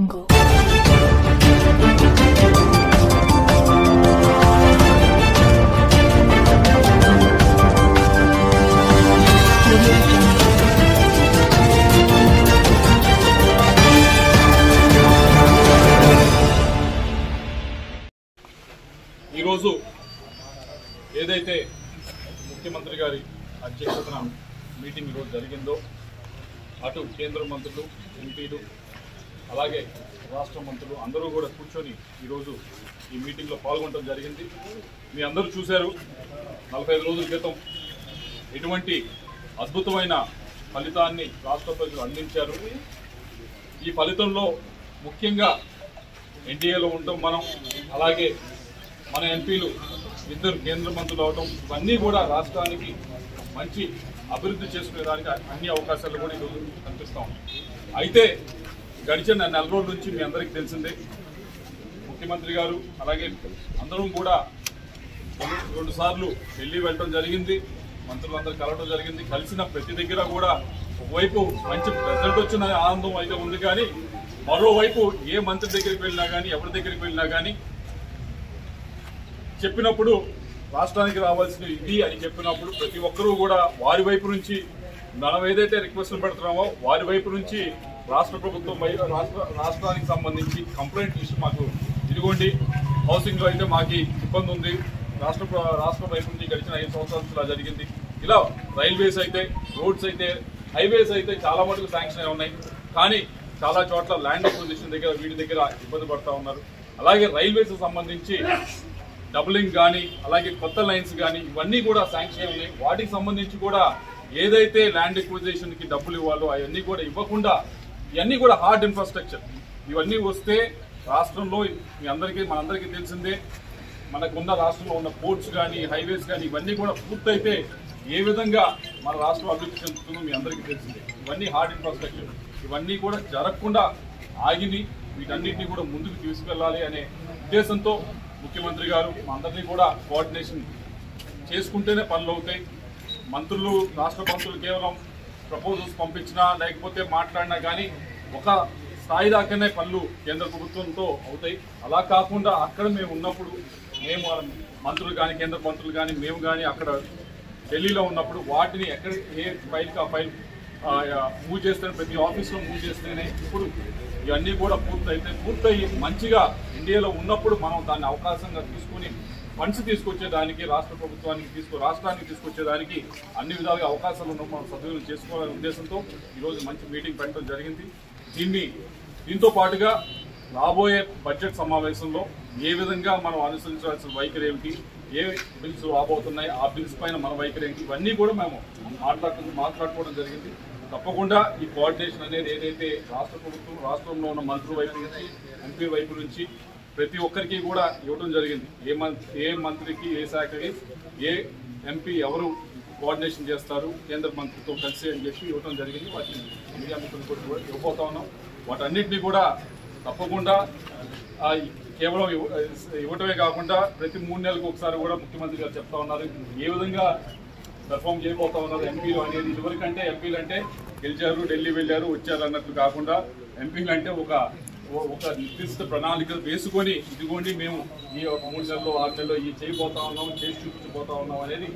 ఈరోజు ఏదైతే ముఖ్యమంత్రి గారి అధ్యక్షతన మీటింగ్ ఈరోజు జరిగిందో అటు కేంద్ర మంత్రులు, ఎంపీలు, అలాగే రాష్ట్ర మంత్రులు అందరూ కూడా కూర్చొని ఈరోజు ఈ మీటింగ్లో పాల్గొనడం జరిగింది. మీ అందరూ చూశారు, 45 రోజుల క్రితం ఎటువంటి అద్భుతమైన ఫలితాన్ని రాష్ట్ర ప్రజలు అందించారు. ఈ ఫలితంలో ముఖ్యంగా ఎన్డీఏలో ఉండటం మనం, అలాగే మన ఎంపీలు ఇద్దరు కేంద్ర మంత్రులు అవడం, ఇవన్నీ కూడా రాష్ట్రానికి మంచి అభివృద్ధి చేసుకునేదానికి అన్ని అవకాశాలు కూడా ఈరోజు కనిపిస్తూ ఉన్నాయి. అయితే గడిచిన నెల రోజుల నుంచి మీ అందరికీ తెలిసిందే, ముఖ్యమంత్రి గారు అలాగే అందరం కూడా 2 సార్లు ఢిల్లీ వెళ్ళడం జరిగింది, మంత్రులందరూ కలవడం జరిగింది. కలిసిన ప్రతి దగ్గర కూడా ఒకవైపు మంచి రిజల్ట్ వచ్చిన ఆనందం అయితే ఉంది, కానీ మరోవైపు ఏ మంత్రి దగ్గరికి వెళ్ళినా కానీ, ఎవరి దగ్గరికి వెళ్ళినా కానీ చెప్పినప్పుడు రాష్ట్రానికి రావాల్సిన ఇది అని చెప్పినప్పుడు ప్రతి ఒక్కరూ కూడా వారి వైపు నుంచి మనం ఏదైతే రిక్వెస్ట్లు పెడుతున్నామో వారి వైపు నుంచి రాష్ట్ర ప్రభుత్వం రాష్ట్రానికి సంబంధించి కంప్లైంట్ లిస్ట్ మాకు ఇదిగోండి, హౌసింగ్లో అయితే మాకు ఇబ్బంది ఉంది, రాష్ట్ర వైపు నుంచి గడిచిన 5 సంవత్సరాలు ఇలా జరిగింది, ఇలా రైల్వేస్ అయితే, రోడ్స్ అయితే, హైవేస్ అయితే చాలా మటుకు శాంక్షన్ అయి ఉన్నాయి, కానీ చాలా చోట్ల ల్యాండ్ అక్విజిషన్ దగ్గర వీటి దగ్గర ఇబ్బంది పడుతూ ఉన్నారు. అలాగే రైల్వేస్ సంబంధించి డబులింగ్ కానీ, అలాగే కొత్త లైన్స్ కానీ ఇవన్నీ కూడా శాంక్షన్ ఉన్నాయి. వాటికి సంబంధించి కూడా ఏదైతే ల్యాండ్ ఎక్విజిషన్ కి డబ్బులు ఇవ్వాలో అవన్నీ కూడా ఇవ్వకుండా, ఇవన్నీ కూడా హార్డ్ ఇన్ఫ్రాస్ట్రక్చర్ ఇవన్నీ వస్తే రాష్ట్రంలో మనందరికీ తెలిసిందే, మనకున్న రాష్ట్రంలో ఉన్న పోర్ట్స్ కానీ, హైవేస్ కానీ ఇవన్నీ కూడా పూర్తయితే ఏ విధంగా మన రాష్ట్రం అభివృద్ధి చెందుతుందో మీ అందరికీ తెలిసిందే. ఇవన్నీ హార్డ్ ఇన్ఫ్రాస్ట్రక్చర్, ఇవన్నీ కూడా జరగకుండా ఆగిని వీటన్నిటిని కూడా ముందుకు తీసుకెళ్లాలి అనే ఉద్దేశంతో ముఖ్యమంత్రి గారు మా అందరినీ కూడా కోఆర్డినేషన్ చేసుకుంటేనే పనులు అవుతాయి. మంత్రులు, రాష్ట్ర మంత్రులు కేవలం ప్రపోజల్స్ పంపించినా లేకపోతే మాట్లాడినా కానీ ఒక స్థాయి దాకానే పనులు కేంద్ర ప్రభుత్వంతో అవుతాయి. అలా కాకుండా అక్కడ మేము ఉన్నప్పుడు, మేము మంత్రులు కానీ, కేంద్ర మంత్రులు కానీ, మేము కానీ అక్కడ ఢిల్లీలో ఉన్నప్పుడు వాటిని ఎక్కడ ఏ ఫైల్కి ఆ ఫైల్ మూవ్ చేస్తేనే, ప్రతి ఆఫీస్లో మూవ్ చేస్తేనే ఇప్పుడు ఇవన్నీ కూడా పూర్తయి మంచిగా ఇండియాలో ఉన్నప్పుడు మనం దాన్ని అవకాశంగా తీసుకుని ఫండ్స్ తీసుకొచ్చేదానికి, రాష్ట్ర ప్రభుత్వానికి రాష్ట్రానికి తీసుకొచ్చేదానికి అన్ని విధాలుగా అవకాశాలు ఉన్న మనం సద్వినియోగం చేసుకోవాలనే ఉద్దేశంతో ఈరోజు మంచి మీటింగ్ పెట్టడం జరిగింది. దీంతో పాటుగా రాబోయే బడ్జెట్ సమావేశంలో ఏ విధంగా మనం అనుసరించాల్సిన వైఖరి ఏమిటి, ఏ బిల్స్ రాబోతున్నాయి, ఆ బిల్స్ పైన మన వైఖరి ఏంటి, ఇవన్నీ కూడా మేము మాట్లాడుకోవడం జరిగింది. తప్పకుండా ఈ కోఆర్డినేషన్ అనేది ఏదైతే రాష్ట్ర ప్రభుత్వం, రాష్ట్రంలో ఉన్న మంత్రుల వైపు నుంచి, ఎంపీ వైపు నుంచి ప్రతి ఒక్కరికి కూడా ఇవ్వడం జరిగింది. ఏ మంత్రికి, ఏ శాఖకి, ఏ ఎంపీ ఎవరు కోఆర్డినేషన్ చేస్తారు కేంద్ర మంత్రితో కలిసి అని చెప్పి ఇవ్వడం జరిగింది. వాటిని మీడియా మిత్రులు కూడా ఇవ్వబోతా ఉన్నాం. వాటన్నిటినీ కూడా తప్పకుండా కేవలం ఇవ్వటమే కాకుండా ప్రతి 3 నెలలకు ఒకసారి కూడా ముఖ్యమంత్రి గారు చెప్తా ఉన్నారు ఏ విధంగా పెర్ఫామ్ చేయబోతా ఉన్నారు ఎంపీలు అనేది. ఇదివరకంటే ఎంపీలు అంటే గెలిచారు, ఢిల్లీ వెళ్ళారు, వచ్చారు అన్నట్లు కాకుండా ఎంపీలు అంటే ఒక నిర్దిష్ట ప్రణాళిక వేసుకొని ఇదిగోండి మేము ఈ 3 నెలల్లో 6 నెలల్లో ఈ చేయబోతా ఉన్నాం, చేసి చూపించబోతా ఉన్నాం అనేది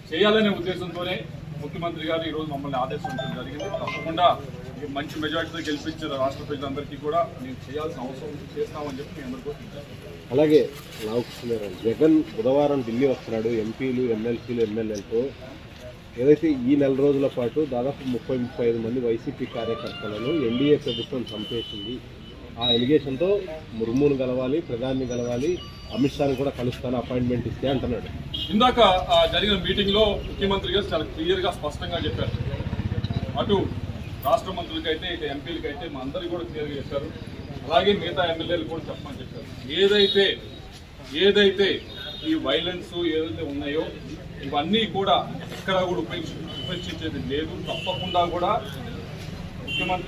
చేయాలనే ఉద్దేశంతోనే ముఖ్యమంత్రి గారు ఈరోజు మమ్మల్ని ఆదేశించడం జరిగింది. తప్పకుండా మంచి మెజార్టీతో గెలిపించిన రాష్ట్ర ప్రజలందరికీ కూడా మేము చేయాల్సిన అవసరం చేస్తామని చెప్పి మేము అందరికీ. అలాగే జగన్ బుధవారం ఢిల్లీ వస్తున్నాడు, ఎంపీలు, ఎమ్మెల్సీలు, ఎమ్మెల్యేలతో ఏదైతే ఈ నెల రోజుల పాటు దాదాపు 30-35 మంది వైసీపీ కార్యకర్తలను ఎన్డీఏ ప్రభుత్వం చంపేసింది. ఆ ఎలిగేషన్తో ముర్మును కలవాలి, ప్రధాని కలవాలి, అమిత్ షాని కూడా కలుస్తాను, అపాయింట్మెంట్ ఇస్తే అంటున్నాడు. ఇందాక జరిగిన మీటింగ్ లో ముఖ్యమంత్రి గారు చాలా క్లియర్ గా స్పష్టంగా చెప్పారు. అటు రాష్ట్ర మంత్రులకైతే, ఇటు ఎంపీలకైతే మా అందరికీ కూడా క్లియర్గా చెప్పారు. అలాగే మిగతా ఎమ్మెల్యేలు కూడా చెప్పమని చెప్పారు. ఏదైతే ఈ వైలెన్స్ ఏదైతే ఉన్నాయో ఇవన్నీ కూడా ఎక్కడా కూడా ఉపేక్షించేది లేదు. తప్పకుండా కూడా ముఖ్యమంత్రి